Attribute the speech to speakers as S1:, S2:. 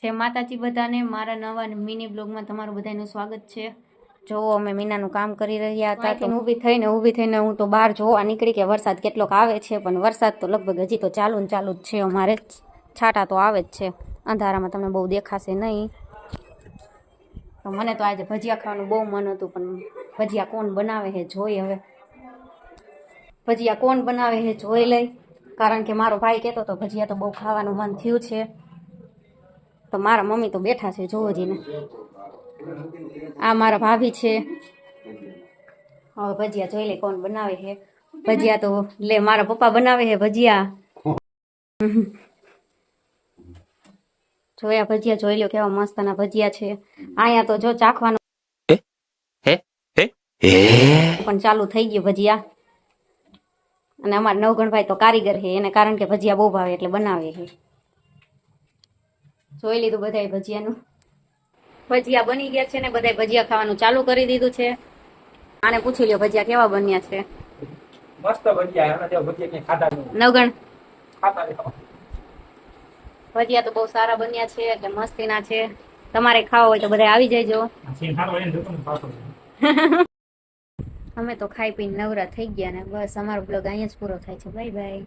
S1: જય માતાજી બધાને, મારા નવા મિની બ્લોગમાં તમારું બધાનું સ્વાગત છે। જો અમે મીનાનું કામ કરી રહ્યા હતા તો ઊભી થઈને હું તો બહાર જોવા નીકળી કે વરસાદ કેટલોક આવે છે, પણ વરસાદ તો લગભગ હજી તો ચાલુ જ છે। અમારે છાંટા તો આવે જ છે, અંધારામાં તમને બહુ દેખાશે નહીં। તો મને તો આજે ભજીયા ખાવાનું બહુ મન હતું, પણ ભજીયા કોણ બનાવે છે જોઈ। હવે ભજીયા કોણ બનાવે છે જોઈ લઈ, કારણ કે મારો ભાઈ કહેતો હતો ભજીયા તો બહુ ખાવાનું મન થયું છે। તો મારા મમ્મી તો બેઠા છે જોવોજીને, આ મારા ભાભી છે। હવે ભજીયા જોઈ લે કોણ બનાવે છે ભજીયા। તો લે મારા પપ્પા બનાવે છે ભજીયા। જોયા ભજીયા જોઈ લો કેવા મસ્તના ભજીયા છે। અહીંયા તો જો ચાખવાનું પણ ચાલુ થઈ ગયું ભજીયા। અને અમારા નવગણભાઈ તો કારીગર છે, એને કારણ કે ભજીયા બહુ ભાવે એટલે બનાવે છે। જોઈ લીધું બધાય ભજીયાનું, ભજીયા બની ગયા છે ને બધાય ભજીયા ખાવાનું ચાલુ કરી દીધું છે। આને પૂછી લ્યો ભજીયા કેવા બન્યા છે।
S2: મસ્ત ભજીયા, આના જેવા ભજીયા ક્યાંય ખાધા નથી।
S1: નવગણ
S2: ખાતા રહેવા।
S1: ભજીયા તો બહુ સારા બન્યા છે, એટલે મસ્તીના છે। તમારે ખાવા હોય તો બધા આવી જજો। અમે તો ખાઈ પીને નવરા થઈ ગયા ને બસ, અમારો બ્લોગ અહીંયા જ પૂરો થાય છે। Bye bye.